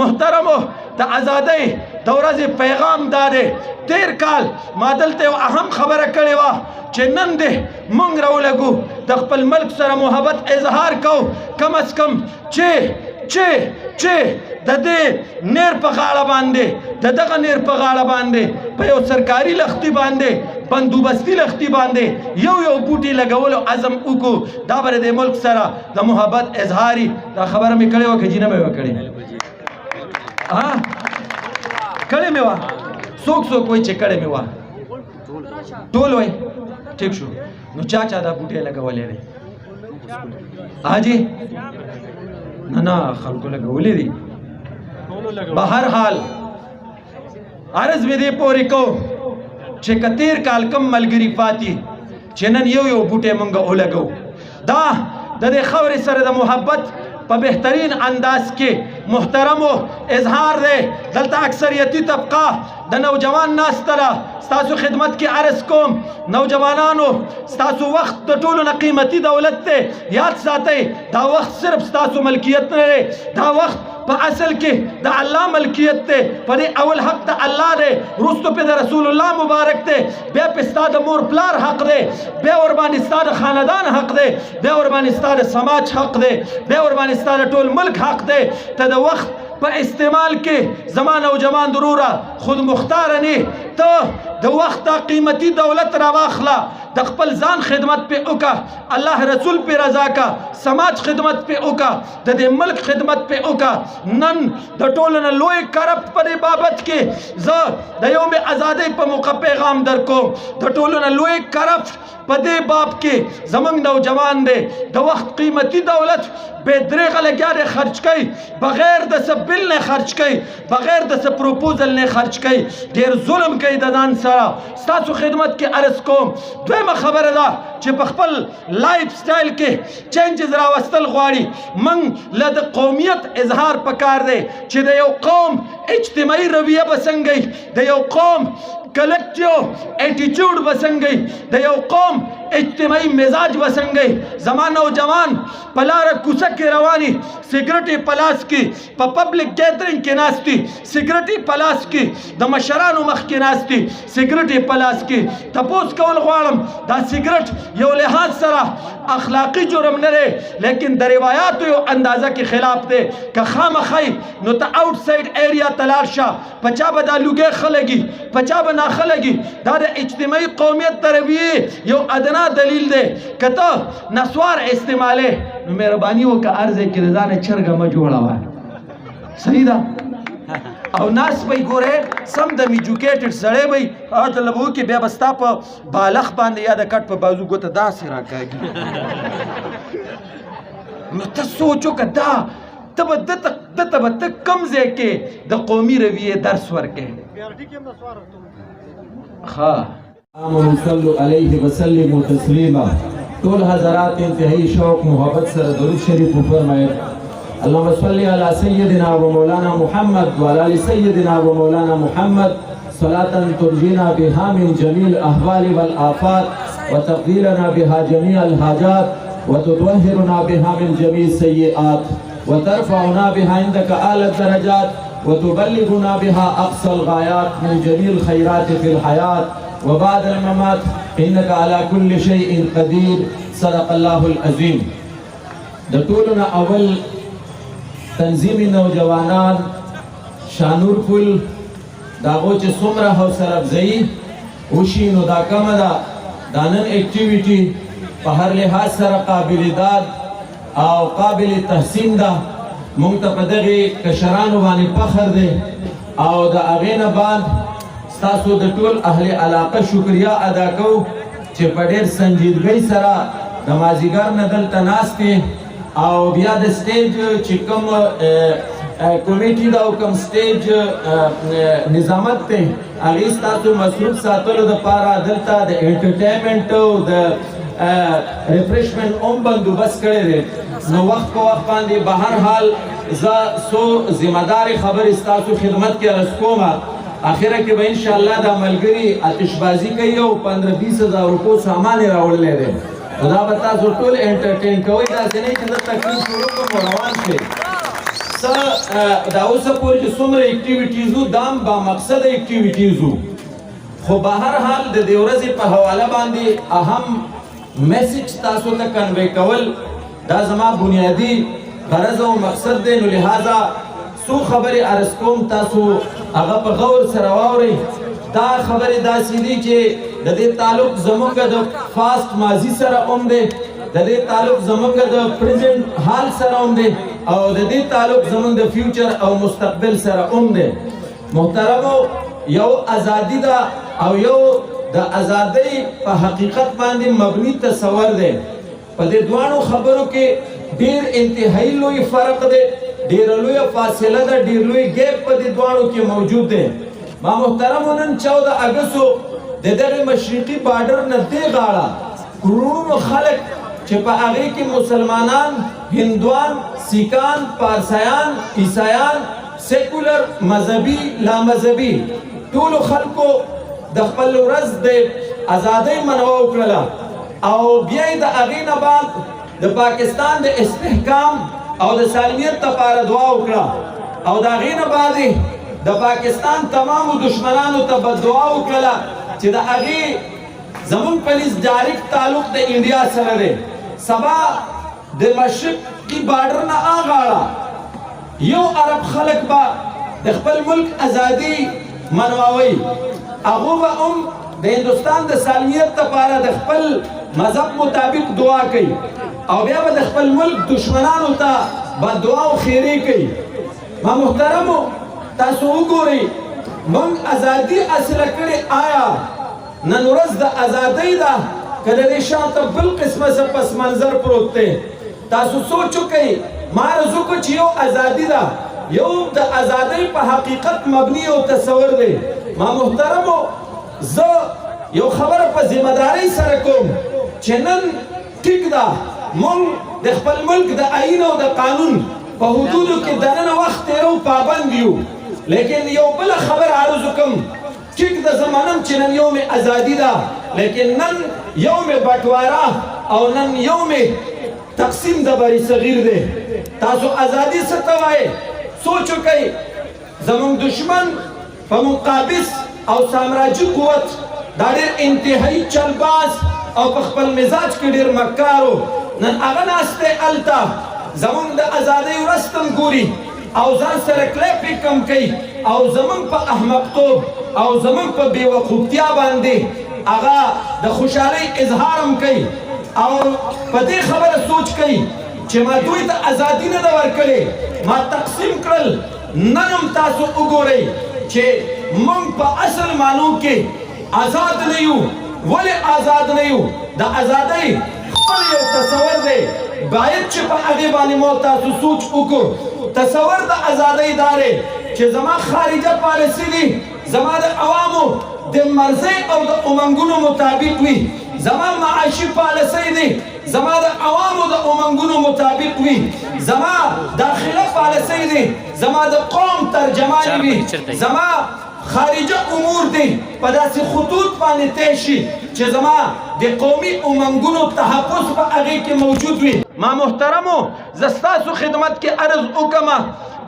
محترمو د ازادۍ د ورځې پیغام دا دی تیر کال ما دلته یو اهم خبره کړې وه چې نن دې موږ راولګو د خپل ملک سره محبت اظهار کوو کم از کم چې د دې نیر په غاړه باندې د دغه نیر په غاړه باندې په یو سرکاري لختي باندې بندوبستي لختي باندې یو بوټي لګولو عزم وکړو دا به د ملک سره د محبت اظهاري دا خبره مې کړې وه که جینه مې وکړې کړې مې وه څوک وایي چې کړې مې وه ټول وایي ټیک شو نو چا دا بوټي لګولی دی حاجي نه خلکو لګولې دي به هر حال عرض مې دې پورې کو چې که تیر کال کم ملګري پاتې چې نن یو بوټی مونږ ولګو دا د دې خاورې سره د محبت په بهترین انداز کې محترمو اظهار دی دلته اکثریتي طبقه د نوجوان ناسته ده ستاسو خدمت کې عرض کوم نوجوانانو ستاسو وخت د ټولو نه قیمتي دولت دی یاد ساتئ دا وخت صرف ستاسو ملکیت نه دی دا وخت په اصل کې د الله ملکیت دی په دې اول حق د الله دی وروستو پې د رسول الله مبارک دی بیا پې ستا د مور پلار حق دی بیا ورباندې ستا د خاندان حق دی بیا ورباندې ستا د سماج حق دی بیا ورباندې ستا د ټول ملک حق دی ته د وخت په استعمال کې زما نوجوان دروره خود مختاره نه ته د وخت دا قیمتي دولت راواخله د خپل ځان خدمت پې وکړه الله رسول پې رضا کا سماج خدمت پې وکړه د دې ملک خدمت پې وکړه نن د ټولو نه لوی کرپټ په دې بابت کې زه د یوم ازادۍ په موقع پیغام در کوم د ټولو نه لوی کرپټ په دې باب کې زمونږ نوجوان دی د وخت قیمتي دولت بے دریغه لګیا دی خرچ کوي بغیر د څه بل نه خرچ کوي بغیر د څه پروپوزل نه خرچ کوي ډېر ظلم کوي د ځان سره ستاسو خدمت کې عرض کوم دویمه خبره ده چې په خپل لایف سټایل کې چینجز راوستل غواړي موږ له د قومیت اظهار پکار دی چې د یو قوم اجتماعي رویه به څنګه د یو قوم کلیکټیو ایټیچیوډ به څنګه د یو قوم اجتماعي مزاج به څنګه زما نوجوان په لاره کوڅه کې رواني سګرټ یې په لاس کې په پبلک ګیدرینګ کې ناستي سګرټ یې په لاس کې د مشرانو مخ کې ناستي سګرټ یې په لاس کې تپوس کول غواړم دا سګرټ یو لحاظ سره اخلاقی جرم نه دی لیکن د روایاتو یو اندازه کې خلاف دی که خامخی نو ته آؤٹ سایډ ایریا ته لاړ شه په چا به دا لوګی ښه لګي په چا به ناښه لګي دا د اجتماعي قومیت د رویې یو ادنا دلیل دی که ته نسوار استعمالې نو مهرباني وکړه عرض یې کې د ځانه چرګه مه جوړوه صحیح ده او ناس به یې ګورې سم د ایجوکیټډ سړی به یې مطلب وکړي بیا به ستا په بالښ باندې یا د کټ په بازو ګوته داسې راکاږي نو ته سوچ وکړه دا ته به دته به ته کم ځای کې د قومي رویې درس ورکې ښه آمنوا صلوا علیه وسلموا تسلیما ټول حضرات انتہائی شوق محبت سره درود شریف وفرمایئ اللهم صل على سيدنا ومولانا محمد وعلى ال سيدنا ومولانا محمد صلاة ترجينا بها من جميع الأهوال والآفات وتقضي بها جميع الحاجات وتطهرنا بها من جميع السيئات وترفعنا بها عندك أعلى الدرجات وتبلغنا بها أقصى الغايات من جميع الخيرات في الحياة وبعد الممات إنك على كل شيء قدير صدق الله العظيم د ټولنا اول تنظیمی نوجوانان شانور پل داغو چې څومره حوصله افزایی وشي نو دا کمه ده دا نن اکټیویټي په هر لحاظ سره قابل داد او قابل تحسین ده مونږ ته په دغې کشرانو باندې فخر دی او د هغې نه بعد ستاسو د ټول اهل علاقه شکریا ادا کوو چې په ډېر سنجیدګۍ سره د مازدیګر نه دلته ناست او بیا د سټیج چې کوم کمیټي دا او کوم سټیج نظامت دی هغې ستاسو مصروف ساتلو دپاره دلته د انټرټینمنټ او د ریفریشمنټ هم بندوبست کړی دی نو وخت په وخت باندې به هر حال زه څو ذمهدارې خبرې ستاسو خدمت کې عرض کوم اخره کې به انشاءالله دا ملګري آتشبازي کوي او 15-20 هزار روپو سامان یې راوړلی دی دا به تاسو ټول انټرټین کوئ داسې نه چې زه تکلیف شروع کوم او روان شئ دا اوسه پورې چې څومره اکټیویټیز وو دا با مقصد اکټیویټیز وو خو به هر حال د دې ورځې په حواله باندې اهم میسج تاسو ته کنوی کول دا زما بنیادی غرض او مقصد دی نو لہذا څو خبرې عرض کوم تاسو هغه په غور سره واورئ دا خبرې داسې دي چې د دې تعلق زموږ د فاست ماضي سره هم دی د دې تعلق زموږ د پریزنټ حال سره هم دی او د دې تعلق زموږ د فیوچر او مستقبل سره هم دی محترمو یو ازادي ده او یو د ازادۍ په حقیقت باندې مبني تصور دی په دې دواړو خبرو کې ډیر انتهایی لوی فرق دی ډیر لوی فاصله ده ډیر لوی ګیپ په دې دواړو کې موجود دی ما محترمو نن 14 اگستو د دغه مشرقي بارډر نه دی غاړه کروڑونو خلک چې په هغه کې مسلمانان هندوان سیکان پارسیان عیسایان سیکولر مذهبي لا مذهبي ټول خلکو د خپل ورځ د ازادۍ منو وکړه او بیا د هغې نه بعد د پاکستان د استحکام او د سالمیت لپاره دعا وکړه او د هغې نه بعد د پاکستان تمامو دشمنانو ته دعا وکړه چې د هغې زمون په نس ډایرکټ تعلق د انډیا سره دی سبا د مشرقي بارډر نه اغاړه یو عرب خلک به د خپل ملک ازادي منواوي هغه به هم د هندوستان د سالمیت لپاره د خپل مذهب مطابق دعا کوي او بیا به د خپل ملک دشمنانو ته به دعا او خیرې کوي ما محترمو تاسو وګورئ موږ ازادي حاصله کړې آیا نن ورځ د ازادۍ ده که د دې شاته بل قسمه څه پس منظر پروت دی تاسو سوچ وکئ ما عرض وکړو چې یو ازادي ده یو د ازادۍ په حقیقت مبني او تصور دی ما محترمو زه یو خبره په ذمہدارۍ سره کوم چې نن ټیک ده موږ د خپل ملک د آئین او د قانون په حدودو کې دننه وخت تیرو پابند یو لیکن یو بله خبره عرض وکړم ټیک ده زه منم چې نن یوم ازادي ده لیکن نن یوم بټواره او نن یوم تقسیم د بری صغیر دی تاسو ازادي څه ته وایئ سوچ وکئ زموږ دشمن په مقابس او سامراجي قوت دا ډېر انتهایی چلباز او په خپل مزاج کې ډېر مکارو نن هغه ناست دی هلته زموږ د ازادۍ ورځ ته ګوري او ځان سره کلیپې کم کوي او زموږ په احمقتوب او زموږ په بېوقوفتیا باندې هغه د خوشحالۍ اظهار هم کوي او په دې خبره سوچ کوي چې ما دوی ته ازادي نه ده ورکړې ما تقسیم کړل نن هم تاسو وګورئ چې موږ په اصل معنو کې آزاد نه یو ولې آزاد نه یو د ازادۍ خپل یو تصور دی باید چې په هغې باندې مو تاسو سوچ وکړو تصور د ازادۍ دا دی چې زما خارجه پالیسي دي زما د عوامو د مرضۍ او د امنګونو مطابق وي زما معاشي پالیسۍ دي زما د عوامو د امنګونو مطابق وي زما داخله پالیسۍ دي زما د قوم ترجمان وي زما خارجه امور دي په داسې خطوط باندې طی شي چې زما د قومي امنګونو تحفظ په هغې کې موجود وي ما محترمو زه ستاسو خدمت کې عرض وکړمه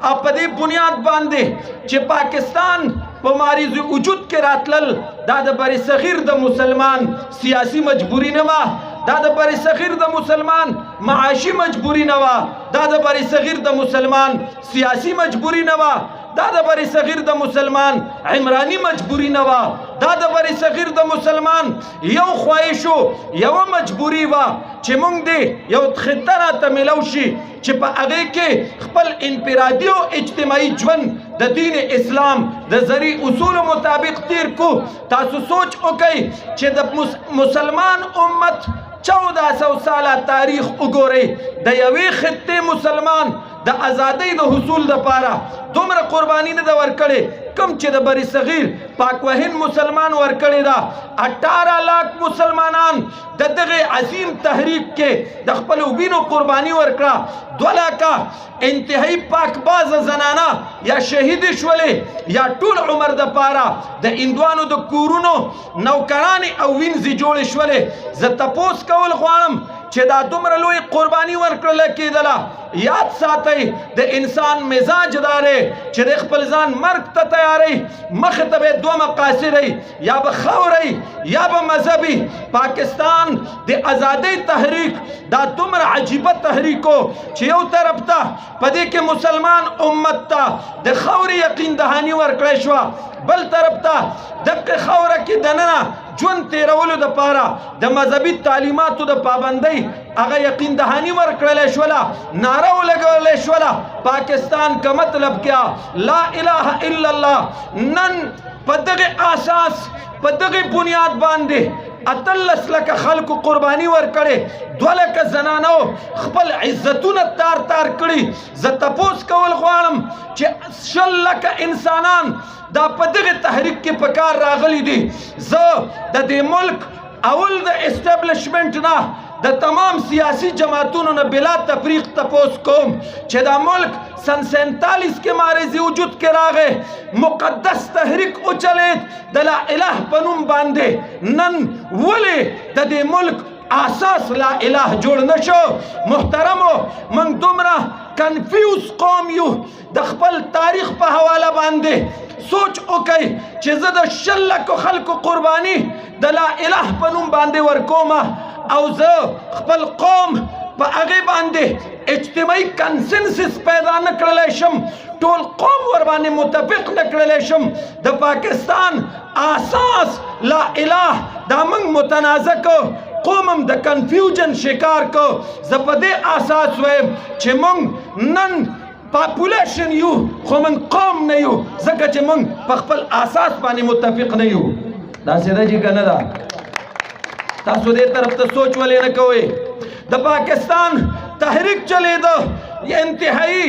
او په دې بنیاد باندې چې پاکستان په معرض وجود کې راتلل دا د بر صغیر د مسلمان سیاسي مجبوري نه وه دا د بر صغیر د مسلمان معاشي مجبوري نه وه دا د بر صغیر د مسلمان سیاسي مجبوري نه وه دا د بر صغیر د مسلمان عمرانی مجبوری نه وه دا د بر صغیر د مسلمان یو خواهشو یوه مجبوري وه چې موږ دې یو خطه راته میلو شي چې په هغې کې خپل انفرادي او اجتماعي ژوند د دین اسلام د زرعي اصولو مطابق تیر کو تاسو سوچ وکئ چې د مسلمان امت 1400 ساله تاریخ وګورئ د یوې خطې مسلمان د ازادۍ د حصول لپاره دومره قرباني نه ده ورکړې کم چې د بر صغیر پاکوهن مسلمان ورکړې ده 18 لاک مسلمانان د دغه عظیم تحریک کې د خپلو وینو قرباني ورکړه 2 لاکه انتهایی پاکباز زنانه یا شهید شولې یا ټول عمر دپاره د هندوانو د کورونو نوکرانې او وینځې جوړې شولې زه تپوس کول غواړم چې دا دومره لوی قرباني ورکړله کېدله یاد ساتئ د انسان مزاج داره چې د خپل ځان مرګ ته تیاری مخې ته به دوه مقاصد یا به خورئ یا به مذهبي پاکستان د ازادۍ تحریک دا دومره عجیبه تحریکو چې یو طرف ته په دې کې مسلمان امت ته د خوري یقین دهاني ورکړی شوه بل طرف ته دغه خوره کې دننه ژوند تیرولو دپاره د مذهبي تعلیماتو د پابندۍ هغه یقین دهاني ورکړلی شوله ناره ولګولی شوله پاکستان کا مطلب کیا لا اله الا الله نن په دغه اساس په دغه بنیاد باندې اتلس لکه خلکو قرباني ورکړې 2 لکه زنانو خپل عزتونه تار تار کړي زه تپوس کول غواړم چې 6 لکه انسانان دا په دغه تحریک کې په کار راغلي دي زه د دې ملک اول د اسټابلیشمنټ نه د تمام سیاسی جماعتونو نه بلا تفریق تپوس کوم چې دا ملک سن 47 کې مارزی وجود کې راغې مقدس تحریک اوچلید د لا اله په نوم باندې نن ولې د دې ملک اساس لا اله جوړ نشو محترمو من دومره کنفیوز قوم یو د خپل تاریخ په حواله باندې سوچ وکئ چې زه د 6 لکو خلکو قرباني د لا اله په نوم باندې ورکومه او زه خپل قوم په هغې باندې اجتماعي کنسنسس پیدا نه کړلی شم ټول قوم ور باندې متفق نه کړلی شم د پاکستان اساس لا اله دا موږ متنازع کو قوم هم د کنفیوژن شکار کو زه په دې اساس وایم چې موږ نن پاپولیشن یو خو من قوم نه یو ځکه چې موږ په خپل اساس باندې متفق نه یو داسې ده چې که نه ده تاسو دې طرف ته سوچ ولې نه کوئ د پاکستان تحریک چلیده انتهایی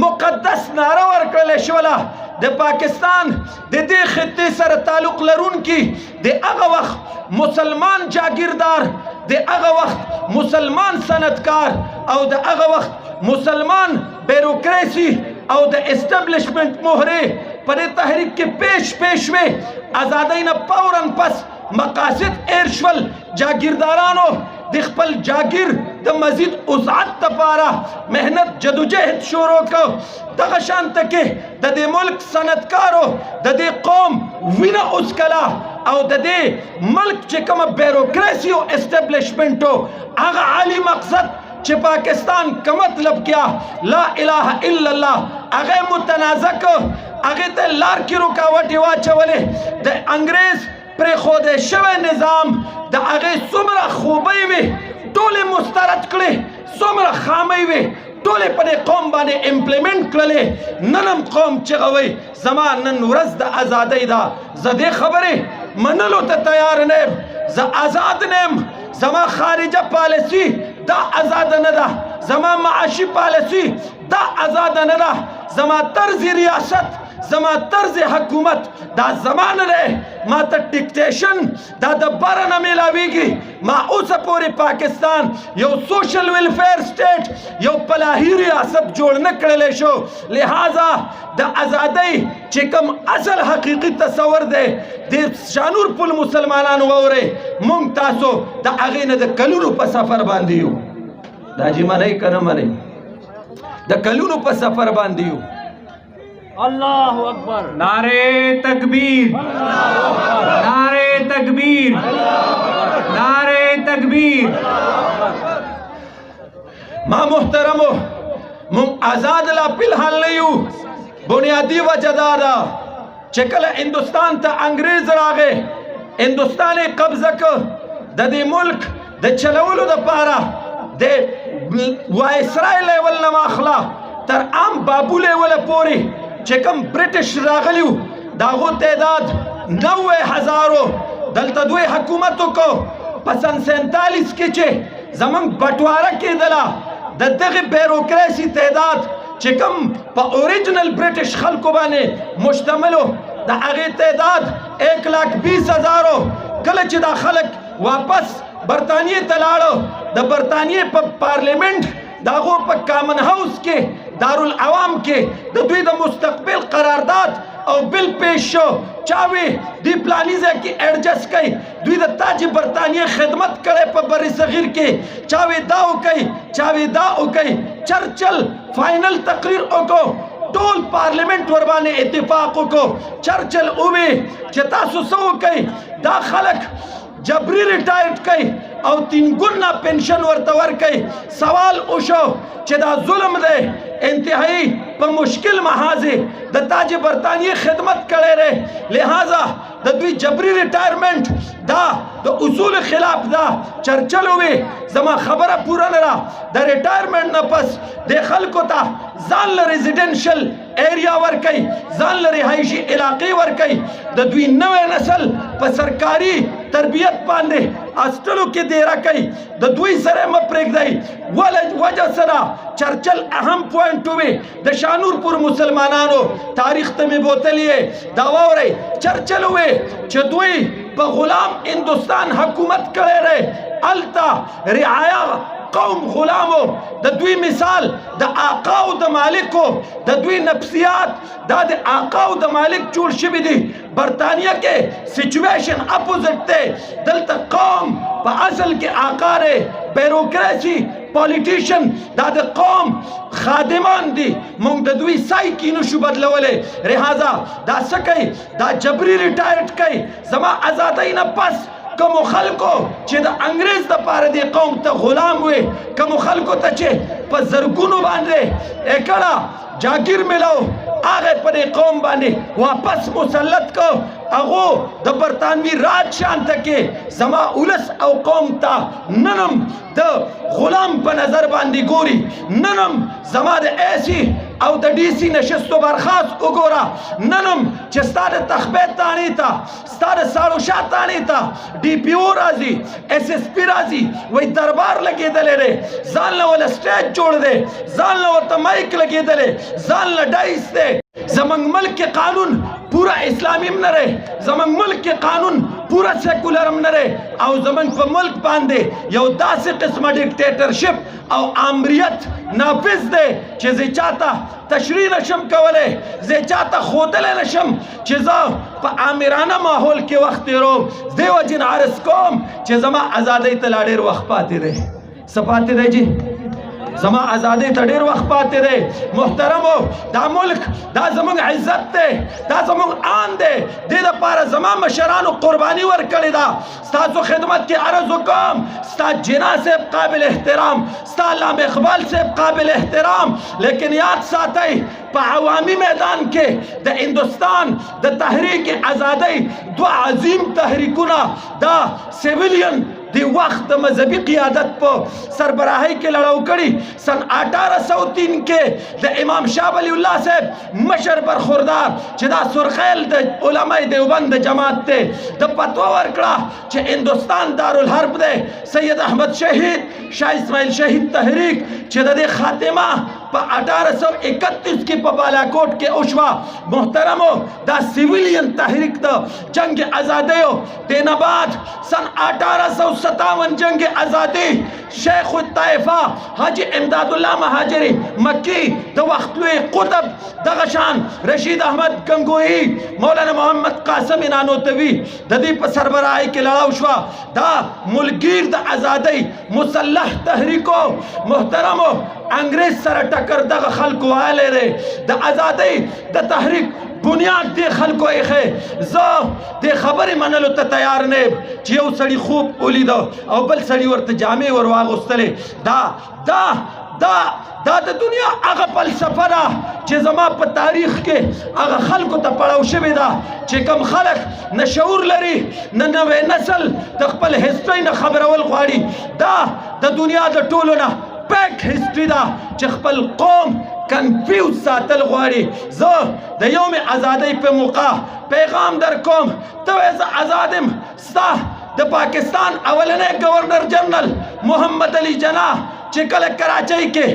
مقدس ناره ورکړلی شوله د پاکستان د دې خطې سره تعلق لرونکي د هغه وخت مسلمان جاگیردار د هغه وخت مسلمان صنعتکار او د هغه وخت مسلمان بیروکریسی او د اسټابلیشمنټ مهرې په دې تحریک کې پیش وې ازادۍ نه فوراً پس مقاصد ایر شول جاگیردارانو د خپل جاگیر د مزید وسعت لپاره محنت جدوجہد شروع کو دغه شانته کې د دې ملک صنعتکارو د دې قوم وینه اسکلا او د دې ملک چې کومه بیروکریسی او اسټابلیشمنټو هغه عالی مقصد چې پاکستان کا مطلب کیا لا الہ الا الله هغه متنازع کو هغه ته لار کې رکاوټ واچولې د انګریز پر خود شوه نظام د هغه څومره خوبۍ وي ټولې مسترد کړې څومره خامۍ وي ټولې په دې قوم باندې امپلیمنټ کړلې نن هم قوم چغه وی زما نن ورځ د ازادۍ ده زه دې خبرې منلو ته تیار نه یم زه آزاد نه یم زما خارجه پالیسي دا آزاد نه ده زما معاشي پالیسي دا آزاد نه ده زما طرز ریاست زما طرز حکومت دا زمانه ده ما ته ډیکټیشن دا د بره نه میلاویږي ما اوسه پورې پاکستان یو سوشل ویلفیر سټیټ یو فلاحي ریاست جوړ نه کړلی شو لہذا د ازادۍ چې کوم اصل حقیقي تصور دی د شانور پل مسلمانانو واورئ موږ تاسو د هغې نه د کلونو په سفر باندې یو دا چې منئ که نه منئ د کلونو په سفر باندې یو اللہ اکبر نعرے تکبیر نعرے تکبیر نعرے تکبیر ما محترمو من آزاد لا فلحال نیو بنیادی وجہ دادا چکل ہندوستان تا انگریز راغے ہندوستانی قبضہ کو دا دی ملک دا چلولو دا پارا دے وائسرائی لیول نماخلا تر عام بابو لیول پوری چکم برٹش راغلیو داغو تعداد 90,000 دلتا دوی حکومتو کو پسن 47 کے چے زمان بٹوارہ کے دلا دغه بیروکریسی تعداد چکم پا اوریجنل برٹش خلقو بانے مشتملو دا اغی تعداد 1,20,000 کلچ دا خلق واپس برطانیہ تلاڑو دا برطانیہ پا پارلیمنٹ داغو پا کامن ہاؤس کے دارالعوام کے دا دوی دا مستقبل قرارداد او او بل پیش شو چاوي دی پلانیزه کې ایڈجسٹ کئی دوی د تاج برطانیه خدمت کړي په بر صغیر کې چاوي دا وکي چاوي دا وکي چرچل فائنل تقریر وکړو ټول پارلیمنت ور باندې اتفاق وکړو چرچل اووي چې تاسو سو کوي دا خلک جبری ریٹائرڈ کئی او 3 گنا پینشن ورتور کئی سوال اوشو چې دا ظلم دے انتہائی پا مشکل محاذی دا تاج برطانیہ خدمت کرے رہے لہذا دا دوی جبری ریٹائرمنٹ دا اصول خلاف دا چرچل ہوئے زما خبر پورا نرا دا ریٹائرمنٹ نا پس دے خلکو تا زان ریزیڈنشل ایریا ورکی زان رہائشی علاقے ورکی دا دوی نوے نسل پا سرکاری تربیت پاندے اسٹلو کی دیرہ کئی دا دوی سرے مپریک دائی وجہ سرا چرچل اہم پوائنٹ ہوئے دا شانور پور مسلمانانو تاریخ تمی بوتلیے دعویٰ ہو رہی چرچل ہوئے چھ دوی پا غلام ہندوستان حکومت کرے رہے التا رعایا قوم غلامو دا دوی مثال دا آقاو دا مالکو دا دوی نفسیات دا آقاو دا مالک چور شبی دی برطانیہ کے سچویشن اپوزٹ تے دلتا قوم پا اصل کے آقا رے بیروکریسی پولیٹیشن دا قوم خادمان دی مونگ دا دوی سائی کینو شو بدلولے رہذا دا سکئی دا جبری ریٹائرڈ کئی زما ازادائی نا پس کمو خلکو چې د انګریز د پاره دی قوم ته غلام وي کمو خلکو ته چې په زرګونو باندې اکړه جاگیر ملاو هغه په قوم باندې واپس مسلط کو هغه د برطانوي راج شان ته کې زما اولس او قوم ته ننم د غلام په نظر باندې ګوري ننم زما د ایسی او د ډي سي نشستو برخاست وګوره ننم چې ستاره تخبه تانی تا ستاره سالو شاتانی تا D P O राजी S S P राजी वही दरबार लगे दले रे जान ला वाला स्टेज जोड़ दे जान ला वाला माइक लगे दले जान ला डाइस दे जमंग मुल्क के कानून पूरा इस्लामी न रहे जमंग मुल्क के कानून पूरा सेकुलर न रहे او زمنگ پا ملک باندے یو داسی قسم ڈکٹیٹرشپ او آمریت نافذ دے چی زی چاہتا تشریح نشم کولے زی چاہتا خودلے نشم چیزا پا آمیرانہ ماحول کے وقت رو دیو جن عرص کوم چی زما ازادی تلاڈیر وقت پاتے دے سپاتے دے جی زما آزادی تا ډیر وخت پاتې دی محترمو دا ملک دا زمونږ عزت دی دا زمونږ آن دی دې دپاره زما مشرانو قرباني ورکړې ده ستاسو خدمت کې عرض وکړم ستا جنا صاحب قابل احترام ستا علامه اقبال صاحب قابل احترام لیکن یاد ساتئ په عوامی میدان کې د هندوستان د تحریک آزادۍ دو عظیم تحریکونه دا سیویلین دی وقت مذہبی قیادت پو سربراہی کے لڑاؤ کڑی سن 1803 کے دا امام شاہ ولی اللہ صاحب مشر برخوردار چھ دا سرخیل دا علماء دیوبند جماعت تے دا پتوہ ورکڑا چھ ہندوستان دارالحرب دے سید احمد شہید شاہ اسماعیل شہید تحریک چھ دا دے خاتمہ پا 1831 کی پا بالاکوٹ کے اشوا محترمو دا سیویلین تحریک دا جنگ آزادیو دینا بعد سن 1857 جنگ آزادی شیخ الطائفہ حاجی امداد اللہ مہاجری مکی دا وقتلوی قطب دا غشان رشید احمد گنگوئی مولانا محمد قاسم انانوتوی دا دی پا سربراہی کے لڑاو شوا دا ملگیر دا آزادی مسلح تحریکو محترمو انگریز سر ٹکر دا خلقو آلے رے دا آزادی دا تحریک بنیاد دے خلقو ایخے زو دے خبری منلو تا تیار نیب چیو سڑی خوب اولی دو او بل سڑی ورت جامع ورواغ استلے دا دا دا دا دا دنیا آغا فلسفہ دا چی زما پا تاریخ کے آغا خلقو تا پڑاو شوی دا چی کم خلق نا شعور لری نا نوے نسل تقبل ہسٹری نا خبر اول خواری دا دا دنیا دا ٹولو نا پیک ہسٹری دا چی خپل قوم کنفیوز ساتل غواری زو دا یوم آزادی پہ موقع پیغام در قوم تو ایسا آزادم ستا دا پاکستان اولنے گورنر جنرل محمد علی جناح چکل کراچائی کے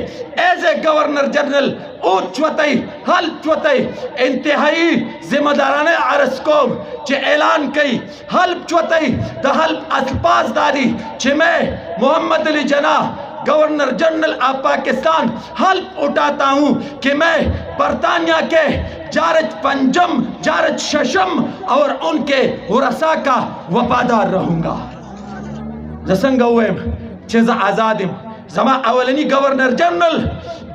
ایسے گورنر جنرل اوت چوتائی حل چوتائی انتہائی ذمہ دارانے عرص قوم چے اعلان کئی حل چوتائی دا حل اسپاس داری چے میں محمد علی جناح गवर्नर जनरल ऑफ पाकिस्तान हल्फ उठाता हूं कि मैं बरतानिया के जारज पंजम, जारज शशम और उनके हुरसा का वफादार रहूंगा। जसंग चेज़ आज़ादिम जमा अवलनी गवर्नर जनरल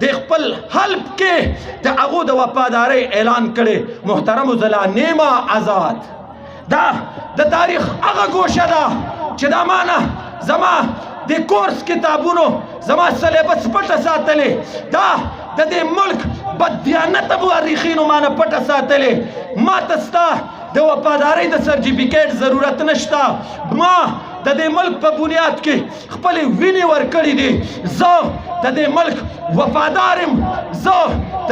देखपल हल्फ के द अगो द वफादारी ऐलान करे मोहतरम ज़ला नेमा आज़ाद दा द तारीख अगा गोशा दा चिदा माना जमा दे कोर्स किताबुनो जमा सिलेबस पट सातले दा दे मुल्क बदयानत मुअर्रिखीन माना पट सातले मातस्ता द वफादारी द सर्टिफिकेट जरूरत नश्ता मा दे मुल्क पर बुनियाद के खपले विनी वर कड़ी दे जो दे मुल्क वफादारिम जो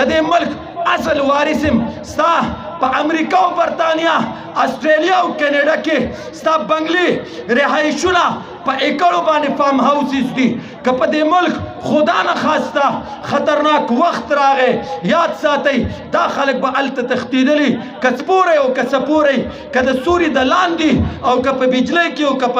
दे मुल्क असल वारिसिम सा पा अमेरिका और बरतानिया ऑस्ट्रेलिया और कनाडा के सा बंगली रिहाइशुना पा एकड़ों बाने फार्म हाउसेस दी कपदे मुल्क खुदा न खास्ता खतरनाक वक्त रागे याद साथी दाखलक बा अलत तख्तीदली कसपूरे और कसपूरे कद सूरी दलांदी और कप बिजली की और कप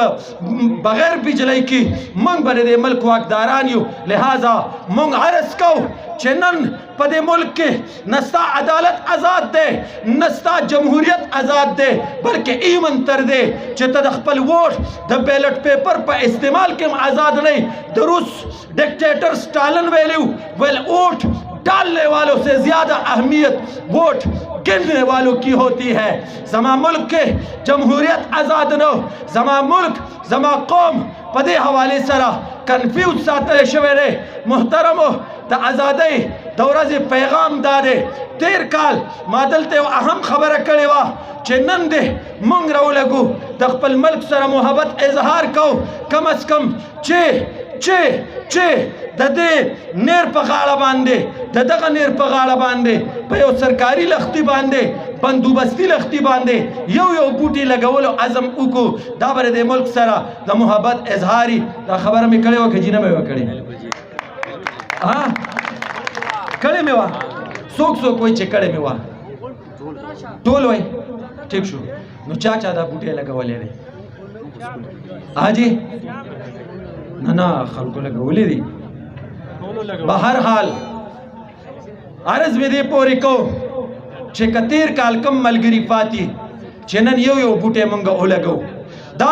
बगैर बिजली की मंग बने दे मुल्क वाकदारानियो लिहाजा मंग अरस को चेनन पदे मुल्क के नस्ता अदालत आजाद दे नस्ता जमहूरियत आजाद दे बल्कि ईमन तर दे चतदखपल वोट द बैलेट पेपर पर इस्तेमाल के आजाद नहीं दुरुस dictator Stalin value well vote डालने वालों से ज्यादा अहमियत वोट गिनने वालों की होती है। जमा मुल्क के जमहूरियत आजाद नो जमा मुल्क जमा कौम पदे हवाले सरा कंफ्यूज सातले शवेरे मोहतरमो द आजादी दौरा से पैगाम दारे तेर काल मादलते अहम खबर करे वा चेनन दे मंग रो लगू दखपल मुल्क सरा मोहब्बत इजहार को कम अज कम चे चे चे ददे नेर पगाड़ा बांधे ददगा नेर पगाड़ा बांधे पयो सरकारी लख्ती बांधे बंदोबस्ती लख्ती बांधे यो यो बूटी लगावलो आजम उको दाबर दे मुल्क सरा द मोहब्बत इजहारी दा खबर में कड़े हो खजीना में कड़े हाँ कड़े में वा सोक सोक वही कड़े में वा टोल वही ठीक शो नु चाचा दा बूटे लगावले रे आजी ना ना खलको लगावले दी बहर हाल अर्ज में दे पोरी को चे कतीर काल कम मलगिरी पाती चेनन यो यो बूटे मंगा ओ लगो दा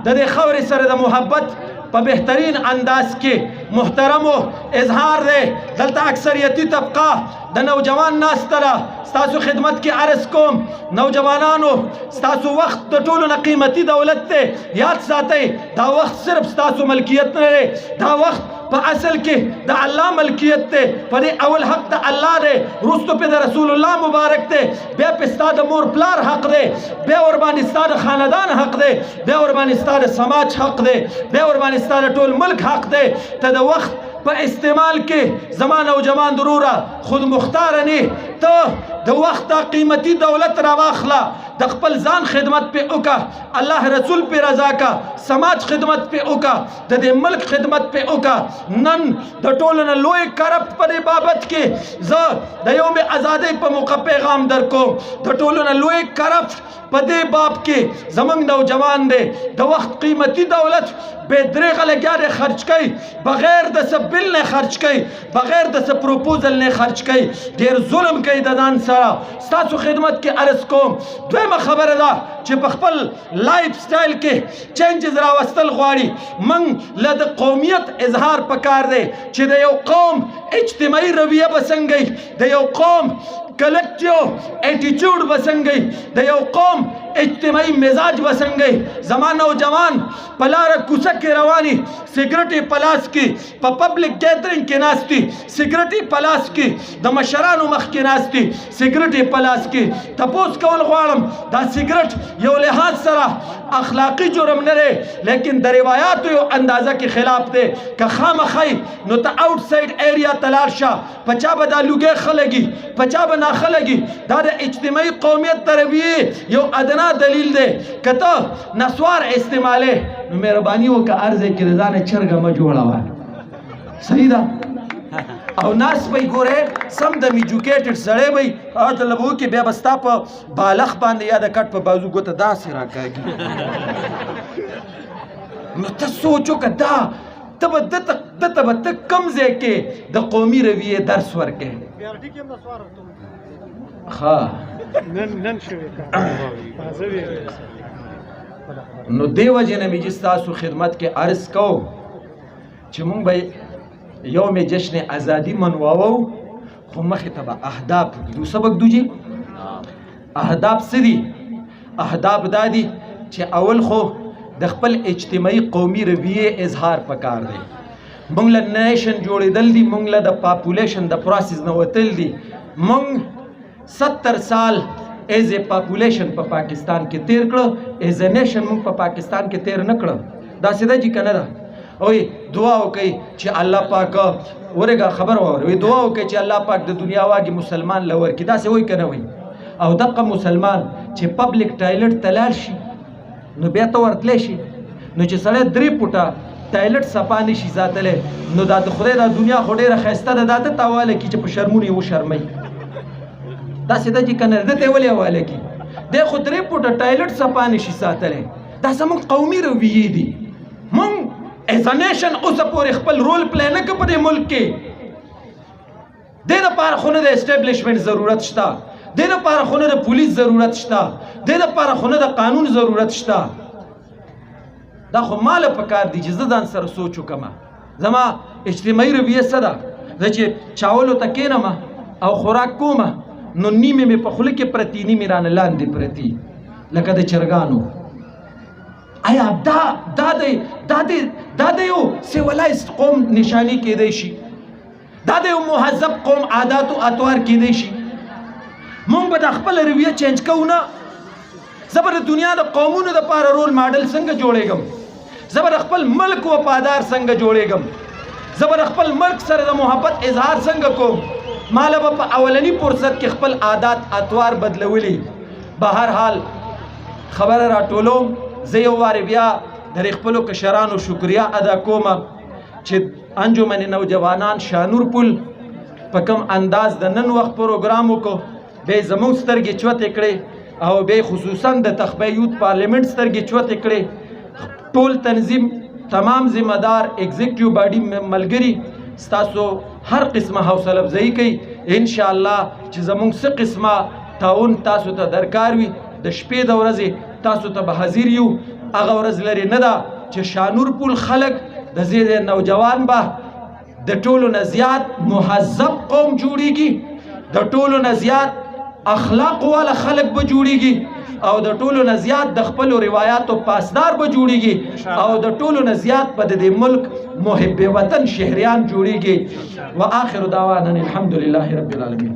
दे खबर सर द मोहब्बत पर बेहतरीन अंदाज के मुहतरमो इजहार दे दलता अक्सरियती तबका द नौजवान नास तरा स्तासु खिदमत की अरस कोम नौजवानानो स्तासु वक्त द टोलो न कीमती दौलत ते याद साथे दा वक्त सिर्फ स्तासु मलकियत न रे दा वक्त पर असल के द अल्लाह मलकियत ते पर अवल हक द अल्लाह दे रुस्तु पे द रसूलुल्लाह मुबारक ते बे पिस्ता द मोर प्लार हक दे बे उर्बान इस्ताद खानदान हक दे बे उर्बान इस्ताद समाज हक दे बे उर्बान इस्ताद टोल मुल्क हक दे तद वक्त पर इस्तेमाल के जमाना व जमान दरूरा खुद मुख्तार ने तो द वक्त कीमती दौलत रवाखला दखपल जान खिदमत पे उका अल्लाह रसूल पे रजा का समाज खिदमत पे उका दे मुल्क खिदमत पे उका नन द टोलन लोए करप्ट पर बाबत के ज दयो में आजादी पर मौका पैगाम दर को द टोलन लोए करप्ट पदे बाप के जमंग नौजवान दे द वक्त कीमती दौलत बेदरे गलग्यारे खर्च कई बगैर दस बिल ने खर्च कई बगैर दस प्रोपोजल ने खर्च कई ढेर जुल्म कई ददान सारा सासु खिदमत के अर्ज को द्वेम खबर दा चे बखपल लाइफ स्टाइल के चेंजेस रावस्तल ख्वाड़ी मंग लद कौमियत इजहार पकार दे चे दयो कौम इज्तिमाई रविया बसंग गई दयो कौम कलेक्टिव एटीट्यूड बसंग गई दयो कौम इज्तिमाई मिजाज बसंग गई जमाना व जवान पलार कुसक के रवानी सिगरेटी पलास की पब्लिक गैदरिंग के नास्ती सिगरेटी पलास की द मशरान मख के नास्ती सिगरेटी पलास की तपोस कौल ख्वाड़म दा सिगरेट यो लिहाज सरा अखलाकी जुर्म न रे लेकिन द रिवायात यो अंदाजा के खिलाफ दे का खाम खई नो त आउटसाइड एरिया तलाशा पचा बदा लुगे खलगी पचा बना खलगी दा इज्तिमाई कौमियत तरबिये यो अदना दलील दे कतो नस्वार इस्तेमाले मेहरबानी वो का अर्ज है कि रजा ने चरगा मजोड़ा हुआ सही दा और नास भाई गोरे सम दम एजुकेटेड सड़े भाई और तो लबू के बेबस्ता पर बालख बांधे या द कट पर बाजू को तो दा से रखेगी मैं तो सोचो कि दा ته به دته به ته کوم ځای کې د قومي رویې درس ورکې ښه نو دې وجې نه مې چې ستاسو خدمت کې عرض کوو چې مونږ به یوم جشن ازادي منواوو خو مخې ته به اهداف دو سبق دوجي اهداف څه دي اهداف دا دي چې اول خو د خپل اجتماعي قومي رویې اظهار پکار دی مونږ له نیشن جوړېدل دي مونږ له د پاپولیشن د پروسس نه وتل دي مونږ 70 سال ایز اے پاپولیشن په پاکستان کې تیر کړو ایز اے نیشن مونږ په پاکستان کې تیر نه کړو دا سیده جی کنه ده اوی دعا وکړئ چې الله پاک ورګه خبر وروي دعا وکړئ چې الله پاک د دنیا واګي مسلمان لور کې دا څه وای کنه وای او دغه مسلمان چې پبلک ټایلټ تلل شي نو بیا ته ورتلی شي نو چې سړی 3 فوټه ټایلټ صفا نشي ساتلی نو دا د خدای دا دنیا خو ډېره ښایسته ده دا ته تاواله کي چې په شرمونو یې وشرمئ داسې ده چې که نه ده ته یې ولې حواله کي دی خو 3 فوټه ټایلټ صفا نشي ساتلی دا زموږ قومي رویې دي موږ ایز ا نیشن اوسه پورې خپل رول پلی نه کړو په دې ملک کې دې دپاره خو نه د اسټیبلیشمنټ ضرورت شته دې دپاره خو نه د پولیس ضرورت شته دې دپاره خو نه د قانون ضرورت شته دا خو ماله پکار دي چې زه ځان سره سوچ وکړم زما اجتماعي رویه څه ده زه چې چاولو ته کښېنم او خوراک کوم نو نیمې مې په خوله کې پرتي نیمې رانه لاندې پرتي لکه د چرګانو آیا دا د یو سیولایزد قوم نشانی کېدی شي دا د یو مهذب قوم عادات و اطوار کېدی شي مونږ به د خپل رویه چینج کوو نه زه به د دنیا د قومونو دپاره رول ماډل څنګه جوړېږم زه به د خپل ملک وفادار څنګه جوړېږم زه به د خپل ملک سره د محبت اظهار څنګه کوم ماله به په اولني فرصت کې خپل عادات اطوار بدلولي به هر حال خبره راټولوم زه یو وارې بیا د خپلو کشرانو شکریه ادا کوم چې انجمن نوجوانان شانور پل په کوم انداز د نن وخت پروګرام وکړو بیا یې زموږ سترګې چوتې کړې او بیا خصوصا د تخبه یوت پارلیمنٹ سترګې چوتې کړې ټول تنظیم تمام ذمہ دار ایگزیکټیو باډي ملګري ستاسو هر قسمه حوصله افزایي کوي انشاءالله چې زموږ څه قسمه تعاون تاسو ته درکار وي د شپې د ورځې تاسو ته به حاضر یو هغه ورځ لرې نه ده چې شانور پول خلک د زید نوجوان به د ټولو نه زیات مهذب قوم جوړیږي د ټولو نه زیات اخلاق والا خلق به جوړیږي او د ټولو نه زیات د خپلو روایاتو پاسدار به جوړیږي او د ټولو نه زیات به د دې ملک محب وطن شهریان جوړیږي واخر دعوانا الحمد لله رب العالمین